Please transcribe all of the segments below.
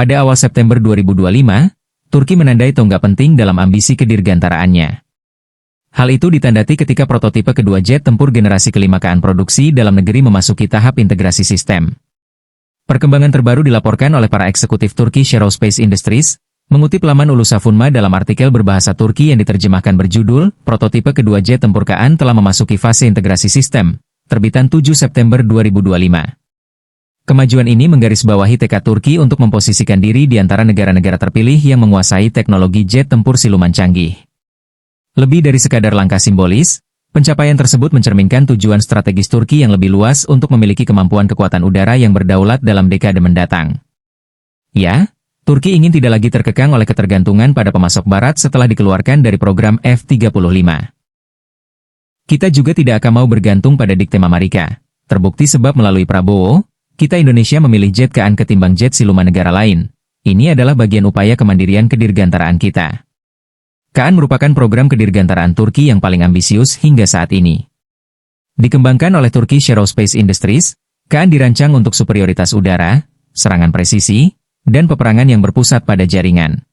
Pada awal September 2025, Turki menandai tonggak penting dalam ambisi kedirgantaraannya. Hal itu ditandati ketika prototipe kedua jet tempur generasi kelima KAAN produksi dalam negeri memasuki tahap integrasi sistem. Perkembangan terbaru dilaporkan oleh para eksekutif Turkish Aerospace Industries, mengutip laman Ulusafunma dalam artikel berbahasa Turki yang diterjemahkan berjudul, prototipe kedua jet tempur KAAN telah memasuki fase integrasi sistem, terbitan 7 September 2025. Kemajuan ini menggarisbawahi tekad Turki untuk memposisikan diri di antara negara-negara terpilih yang menguasai teknologi jet tempur siluman canggih. Lebih dari sekadar langkah simbolis, pencapaian tersebut mencerminkan tujuan strategis Turki yang lebih luas untuk memiliki kemampuan kekuatan udara yang berdaulat dalam dekade mendatang. Ya, Turki ingin tidak lagi terkekang oleh ketergantungan pada pemasok barat setelah dikeluarkan dari program F-35. Kita juga tidak akan mau bergantung pada dikte Amerika. Terbukti sebab melalui Prabowo, kita Indonesia memilih jet KAAN ketimbang jet siluman negara lain. Ini adalah bagian upaya kemandirian kedirgantaraan kita. KAAN merupakan program kedirgantaraan Turki yang paling ambisius hingga saat ini. Dikembangkan oleh Turkish Aerospace Industries, KAAN dirancang untuk superioritas udara, serangan presisi, dan peperangan yang berpusat pada jaringan.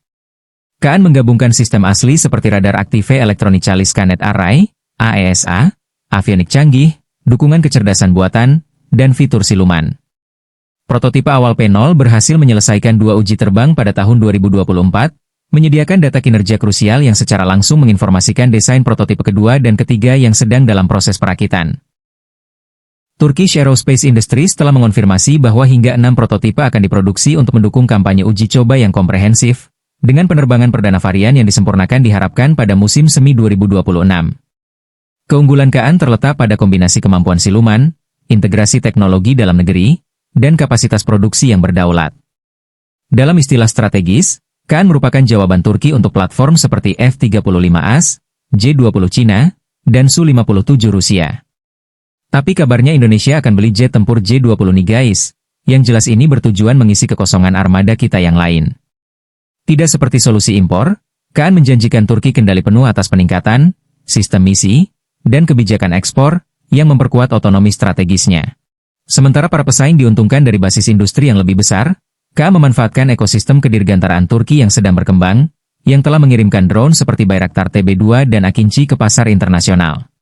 KAAN menggabungkan sistem asli seperti radar aktive Electronically Scanned Array, AESA, avionik canggih, dukungan kecerdasan buatan, dan fitur siluman. Prototipe awal P0 berhasil menyelesaikan 2 uji terbang pada tahun 2024, menyediakan data kinerja krusial yang secara langsung menginformasikan desain prototipe kedua dan ketiga yang sedang dalam proses perakitan. Turkish Aerospace Industries telah mengonfirmasi bahwa hingga 6 prototipe akan diproduksi untuk mendukung kampanye uji coba yang komprehensif, dengan penerbangan perdana varian yang disempurnakan diharapkan pada musim semi 2026. Keunggulan KAAN terletak pada kombinasi kemampuan siluman, integrasi teknologi dalam negeri, dan kapasitas produksi yang berdaulat. Dalam istilah strategis, KAAN merupakan jawaban Turki untuk platform seperti F-35A, J-20 Cina, dan Su-57 Rusia. Tapi kabarnya Indonesia akan beli jet tempur J-20 nih guys, yang jelas ini bertujuan mengisi kekosongan armada kita yang lain. Tidak seperti solusi impor, KAAN menjanjikan Turki kendali penuh atas peningkatan, sistem misi, dan kebijakan ekspor, yang memperkuat otonomi strategisnya. Sementara para pesaing diuntungkan dari basis industri yang lebih besar, KAAN memanfaatkan ekosistem kedirgantaraan Turki yang sedang berkembang, yang telah mengirimkan drone seperti Bayraktar TB2 dan Akinci ke pasar internasional.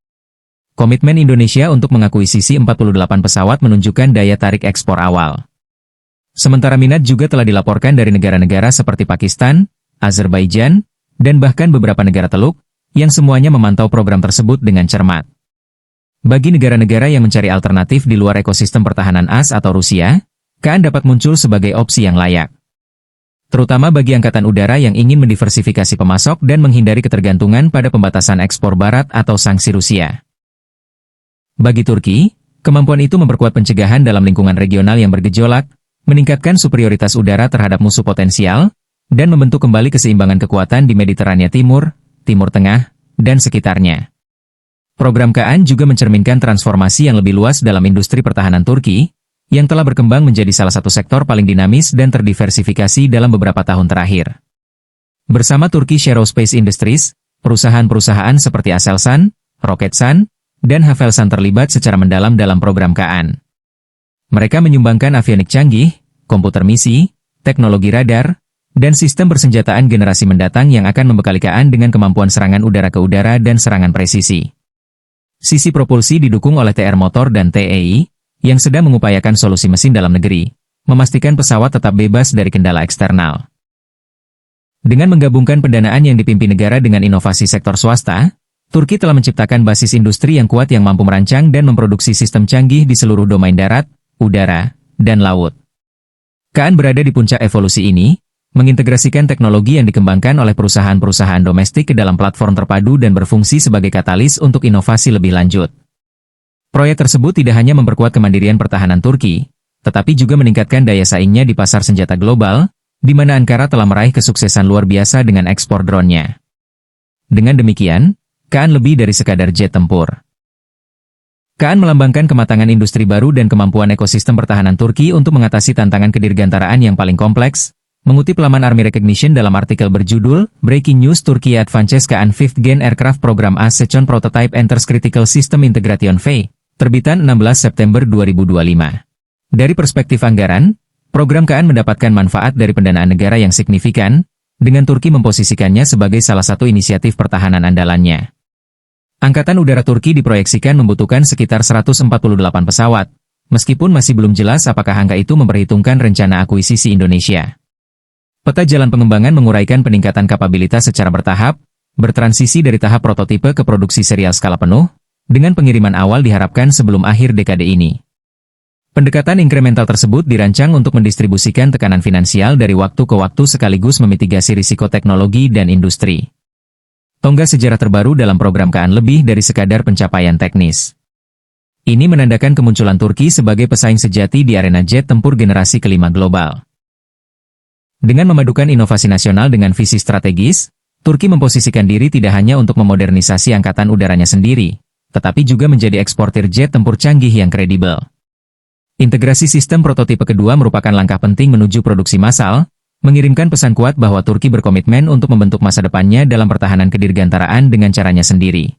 Komitmen Indonesia untuk mengakuisisi 48 pesawat menunjukkan daya tarik ekspor awal. Sementara minat juga telah dilaporkan dari negara-negara seperti Pakistan, Azerbaijan, dan bahkan beberapa negara Teluk, yang semuanya memantau program tersebut dengan cermat. Bagi negara-negara yang mencari alternatif di luar ekosistem pertahanan AS atau Rusia, KAAN dapat muncul sebagai opsi yang layak. Terutama bagi Angkatan Udara yang ingin mendiversifikasi pemasok dan menghindari ketergantungan pada pembatasan ekspor barat atau sanksi Rusia. Bagi Turki, kemampuan itu memperkuat pencegahan dalam lingkungan regional yang bergejolak, meningkatkan superioritas udara terhadap musuh potensial, dan membentuk kembali keseimbangan kekuatan di Mediterania Timur, Timur Tengah, dan sekitarnya. Program KAAN juga mencerminkan transformasi yang lebih luas dalam industri pertahanan Turki, yang telah berkembang menjadi salah satu sektor paling dinamis dan terdiversifikasi dalam beberapa tahun terakhir. Bersama Turkish Aerospace Industries, perusahaan-perusahaan seperti Aselsan, Roketsan, dan Havelsan terlibat secara mendalam dalam program KAAN. Mereka menyumbangkan avionik canggih, komputer misi, teknologi radar, dan sistem persenjataan generasi mendatang yang akan membekali KAAN dengan kemampuan serangan udara ke udara dan serangan presisi. Sisi propulsi didukung oleh TR Motor dan TEI, yang sedang mengupayakan solusi mesin dalam negeri, memastikan pesawat tetap bebas dari kendala eksternal. Dengan menggabungkan pendanaan yang dipimpin negara dengan inovasi sektor swasta, Turki telah menciptakan basis industri yang kuat yang mampu merancang dan memproduksi sistem canggih di seluruh domain darat, udara, dan laut. KAAN berada di puncak evolusi ini, mengintegrasikan teknologi yang dikembangkan oleh perusahaan-perusahaan domestik ke dalam platform terpadu dan berfungsi sebagai katalis untuk inovasi lebih lanjut. Proyek tersebut tidak hanya memperkuat kemandirian pertahanan Turki, tetapi juga meningkatkan daya saingnya di pasar senjata global, di mana Ankara telah meraih kesuksesan luar biasa dengan ekspor drone-nya. Dengan demikian, KAAN lebih dari sekadar jet tempur. KAAN melambangkan kematangan industri baru dan kemampuan ekosistem pertahanan Turki untuk mengatasi tantangan kedirgantaraan yang paling kompleks. Mengutip laman Army Recognition dalam artikel berjudul, Breaking News Turkey Advances KAAN 5th Gen Aircraft Program as Second Prototype Enters Critical System Integration Phase, terbitan 16 September 2025. Dari perspektif anggaran, Program KAAN mendapatkan manfaat dari pendanaan negara yang signifikan, dengan Turki memposisikannya sebagai salah satu inisiatif pertahanan andalannya. Angkatan Udara Turki diproyeksikan membutuhkan sekitar 148 pesawat, meskipun masih belum jelas apakah angka itu memperhitungkan rencana akuisisi Indonesia. Peta jalan pengembangan menguraikan peningkatan kapabilitas secara bertahap, bertransisi dari tahap prototipe ke produksi serial skala penuh, dengan pengiriman awal diharapkan sebelum akhir dekade ini. Pendekatan inkremental tersebut dirancang untuk mendistribusikan tekanan finansial dari waktu ke waktu sekaligus memitigasi risiko teknologi dan industri. Tonggak sejarah terbaru dalam program KAAN lebih dari sekadar pencapaian teknis. Ini menandakan kemunculan Turki sebagai pesaing sejati di arena jet tempur generasi kelima global. Dengan memadukan inovasi nasional dengan visi strategis, Turki memposisikan diri tidak hanya untuk memodernisasi angkatan udaranya sendiri, tetapi juga menjadi eksportir jet tempur canggih yang kredibel. Integrasi sistem prototipe kedua merupakan langkah penting menuju produksi massal, mengirimkan pesan kuat bahwa Turki berkomitmen untuk membentuk masa depannya dalam pertahanan kedirgantaraan dengan caranya sendiri.